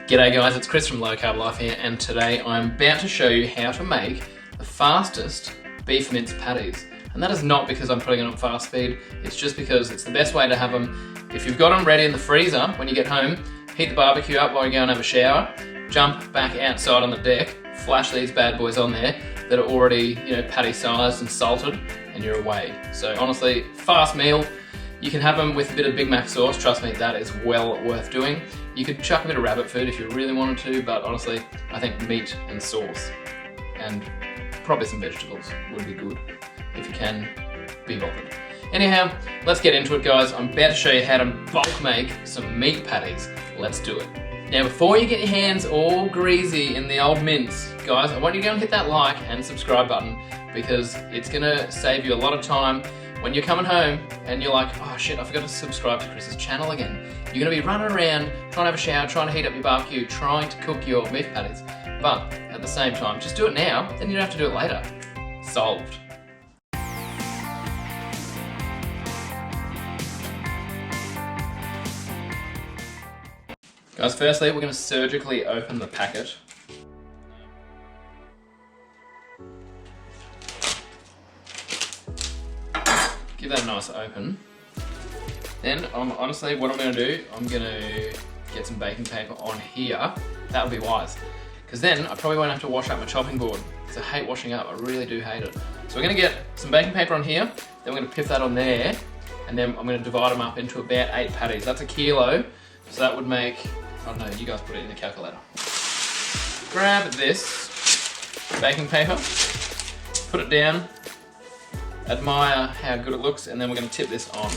G'day guys, it's Chris from Low Carb Life here, and today I'm about to show you how to make the fastest beef mince patties. And that is not because I'm putting it on fast speed, it's just because it's the best way to have them. If you've got them ready in the freezer when you get home, heat the barbecue up while you go and have a shower, jump back outside on the deck, flash these bad boys on there that are already, patty sized and salted, and you're away. So honestly, fast meal. You can have them with a bit of Big Mac sauce, trust me, that is well worth doing. You could chuck a bit of rabbit food if you really wanted to, but honestly, I think meat and sauce, and probably some vegetables would be good, if you can be bothered. Anyhow, let's get into it guys. I'm about to show you how to bulk make some meat patties. Let's do it. Now before you get your hands all greasy in the old mince, guys, I want you to go and hit that like and subscribe button, because it's gonna save you a lot of time when you're coming home and you're like, oh shit, I forgot to subscribe to Chris's channel again. You're gonna be running around, trying to have a shower, trying to heat up your barbecue, trying to cook your beef patties. But at the same time, just do it now, then you don't have to do it later. Solved. Guys, firstly, we're gonna surgically open the packet. Give that a nice open. Then, honestly, what I'm going to do, I'm going to get some baking paper on here. That would be wise. Because then, I probably won't have to wash up my chopping board. Because I hate washing up, I really do hate it. So we're going to get some baking paper on here, then we're going to pip that on there, and then I'm going to divide them up into about 8 patties. That's a kilo, so that would make, I don't know, you guys put it in the calculator. Grab this baking paper, put it down, admire how good it looks, and then we're going to tip this on.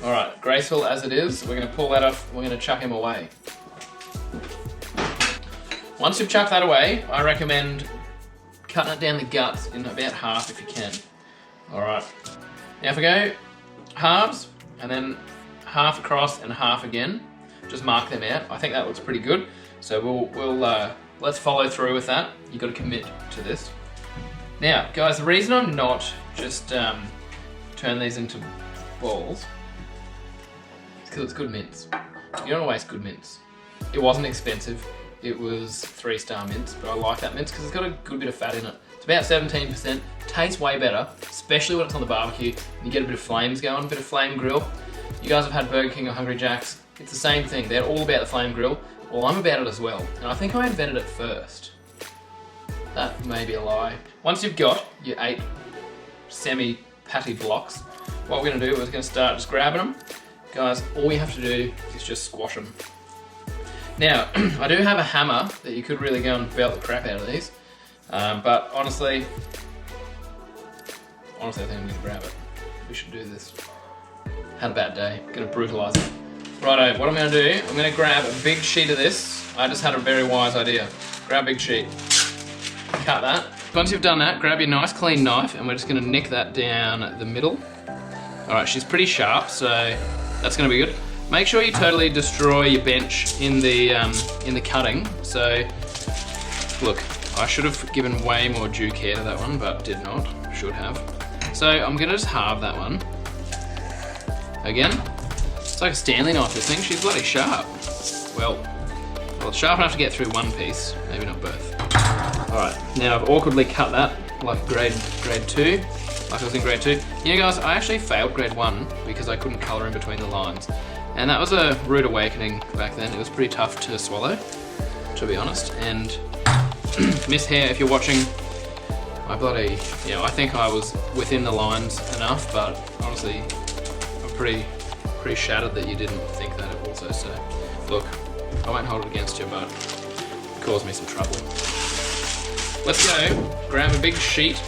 Alright, graceful as it is, we're going to pull that off, we're going to chuck him away. Once you've chucked that away, I recommend cutting it down the guts in about half if you can. Alright, now if we go halves, and then half across and half again, just mark them out. I think that looks pretty good, so let's follow through with that. You've got to commit to this. Now, guys, the reason I'm not just turn these into balls is because it's good mince. You don't want to waste good mince. It wasn't expensive. It was 3-star mince, but I like that mince because it's got a good bit of fat in it. It's about 17%. Tastes way better, especially when it's on the barbecue. And you get a bit of flames going, a bit of flame grill. You guys have had Burger King or Hungry Jack's. It's the same thing. They're all about the flame grill. Well, I'm about it as well, and I think I invented it first. That may be a lie. Once you've got your 8 semi-patty blocks, what we're going to do is we're going to start just grabbing them. Guys, all you have to do is just squash them. Now, I do have a hammer that you could really go and belt the crap out of these, but honestly, I think I'm going to grab it. We should do this. Had a bad day. Going to brutalise it. Righto, what I'm going to do, I'm going to grab a big sheet of this. I just had a very wise idea. Grab a big sheet. Cut that. Once you've done that, grab your nice clean knife and we're just gonna nick that down the middle. Alright, she's pretty sharp, so that's gonna be good. Make sure you totally destroy your bench in the cutting. So, look, I should have given way more due care to that one, but did not. Should have. So I'm gonna just halve that one. Again, it's like a Stanley knife, this thing. She's bloody sharp. Well, it's sharp enough to get through one piece, maybe not both. Alright, now I've awkwardly cut that like grade 2, like I was in grade 2. You know guys, I actually failed grade 1 because I couldn't colour in between the lines. And that was a rude awakening back then. It was pretty tough to swallow, to be honest. And Miss Hare, if you're watching, I bloody, I think I was within the lines enough, but honestly, I'm pretty shattered that you didn't think that also. So, look, I won't hold it against you, but it caused me some trouble. Let's go, grab a big sheet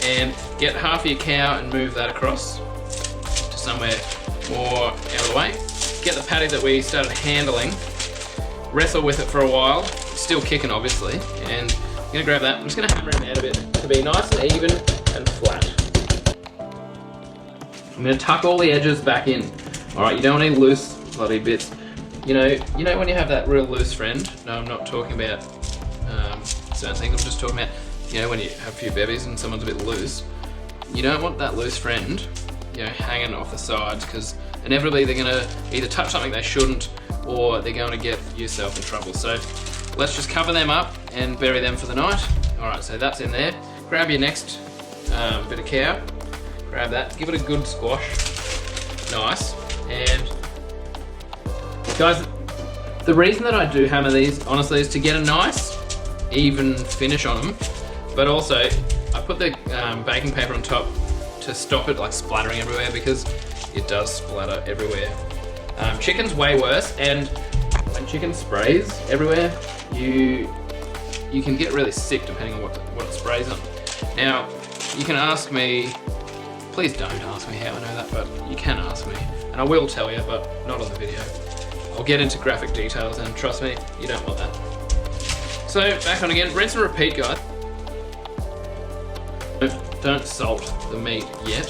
and get half of your cow and move that across to somewhere more out of the way. Get the patty that we started handling, wrestle with it for a while, still kicking obviously, and I'm gonna grab that. I'm just gonna hammer him out a bit to be nice and even and flat. I'm gonna tuck all the edges back in. Alright, you don't want any loose bloody bits. You know when you have that real loose friend? No, I'm not talking about certain things. I'm just talking about, when you have a few bevies and someone's a bit loose. You don't want that loose friend, hanging off the sides, because inevitably they're gonna either touch something they shouldn't, or they're going to get yourself in trouble. So let's just cover them up and bury them for the night. All right, so that's in there. Grab your next bit of cow, grab that, give it a good squash. Nice. And guys, the reason that I do hammer these, honestly, is to get a nice, even finish on them, but also I put the baking paper on top to stop it like splattering everywhere, because it does splatter everywhere. Chicken's way worse, and when chicken sprays everywhere, you can get really sick depending on what it sprays on. Now, you can ask me, please don't ask me how I know that, but you can ask me, and I will tell you, but not on the video. I'll get into graphic details, and trust me, you don't want that. So, back on again, rinse and repeat, guys. Don't salt the meat yet.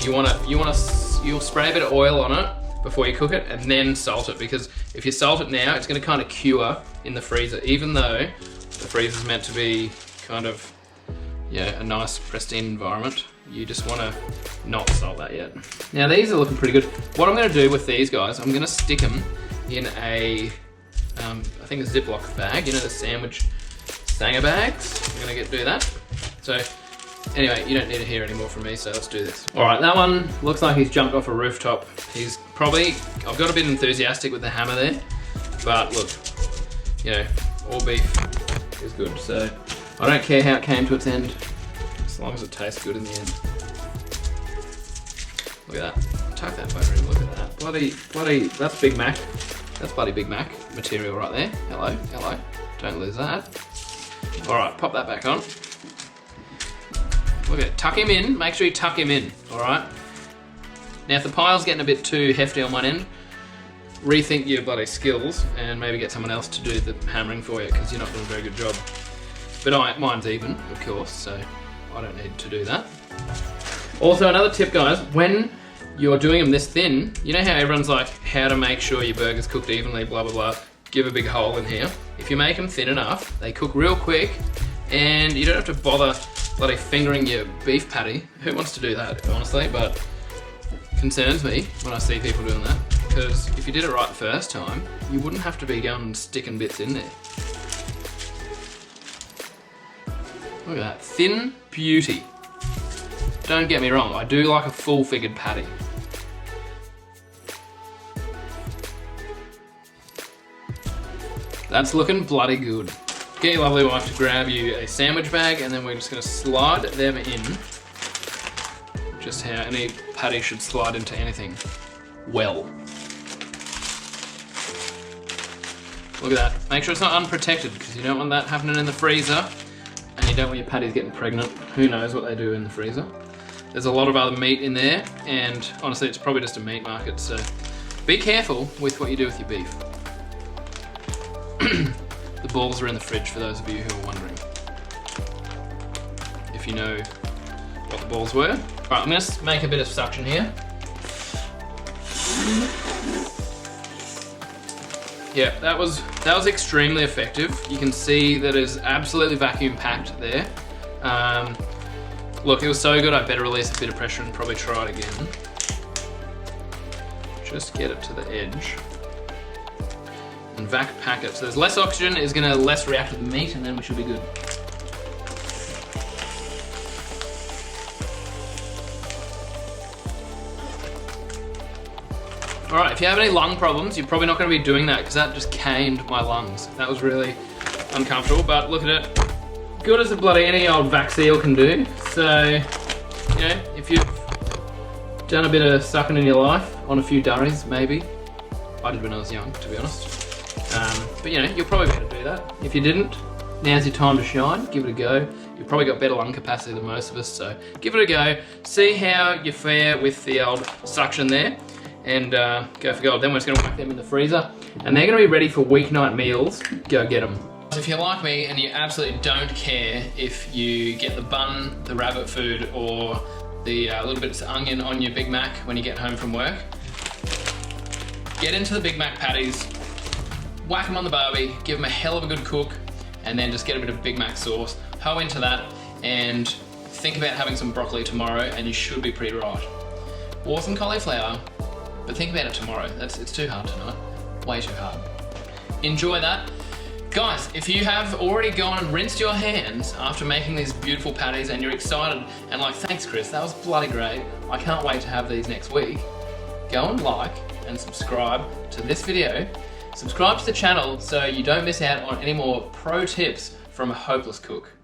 You'll spray a bit of oil on it before you cook it, and then salt it, because if you salt it now, it's gonna kind of cure in the freezer, even though the freezer's meant to be kind of, yeah, a nice pristine environment. You just wanna not salt that yet. Now these are looking pretty good. What I'm gonna do with these guys, I'm gonna stick them in a, I think a Ziploc bag, you know, the sandwich Sanger bags. I'm gonna do that. So anyway, you don't need to hear any more from me, so let's do this. All right, that one looks like he's jumped off a rooftop. He's probably, I've got a bit enthusiastic with the hammer there, but look, you know, all beef is good, so I don't care how it came to its end, as long as it tastes good in the end. Look at that, tuck that butter in, look at that. Bloody, that's Big Mac. That's bloody Big Mac material right there. Hello, don't lose that. All right, pop that back on. Look at it, tuck him in, make sure you tuck him in, all right? Now if the pile's getting a bit too hefty on one end, rethink your bloody skills and maybe get someone else to do the hammering for you, because you're not doing a very good job. But mine's even, of course, so I don't need to do that. Also, another tip, guys, when you're doing them this thin, you know how everyone's like, how to make sure your burger's cooked evenly, blah, blah, blah, give a big hole in here. If you make them thin enough, they cook real quick, and you don't have to bother bloody fingering your beef patty. Who wants to do that, honestly? But it concerns me when I see people doing that, because if you did it right the first time, you wouldn't have to be going and sticking bits in there. Look at that, thin beauty. Don't get me wrong, I do like a full-figured patty. That's looking bloody good. Get your lovely wife to grab you a sandwich bag, and then we're just gonna slide them in. Just how any patty should slide into anything. Well. Look at that. Make sure it's not unprotected, because you don't want that happening in the freezer, and you don't want your patties getting pregnant. Who knows what they do in the freezer. There's a lot of other meat in there, and honestly it's probably just a meat market, so be careful with what you do with your beef. The balls are in the fridge, for those of you who are wondering. If you know what the balls were. All right, I'm gonna make a bit of suction here. Yeah, that was extremely effective. You can see that it's absolutely vacuum packed there. Look, it was so good, I better release a bit of pressure and probably try it again. Just get it to the edge. And vac pack it. So there's less oxygen, it's gonna less react with the meat, and then we should be good. All right, if you have any lung problems, you're probably not gonna be doing that, because that just caned my lungs. That was really uncomfortable, but look at it. Good as a bloody any old vac seal can do. So, you know, if you've done a bit of sucking in your life on a few durries, maybe. I did when I was young, to be honest. But you know, you'll probably be able to do that. If you didn't, now's your time to shine. Give it a go. You've probably got better lung capacity than most of us, so give it a go. See how you fare with the old suction there, and go for gold. Then we're just gonna whack them in the freezer, and they're gonna be ready for weeknight meals. Go get them. If you're like me and you absolutely don't care if you get the bun, the rabbit food, or the little bits of onion on your Big Mac when you get home from work, get into the Big Mac patties, whack them on the barbie, give them a hell of a good cook, and then just get a bit of Big Mac sauce, hoe into that, and think about having some broccoli tomorrow, and you should be pretty right. Or some cauliflower, but think about it tomorrow. It's too hard tonight. way too hard. Enjoy that. Guys, if you have already gone and rinsed your hands after making these beautiful patties and you're excited and like, thanks Chris, that was bloody great, I can't wait to have these next week, go and like and subscribe to this video. Subscribe to the channel so you don't miss out on any more pro tips from a hopeless cook.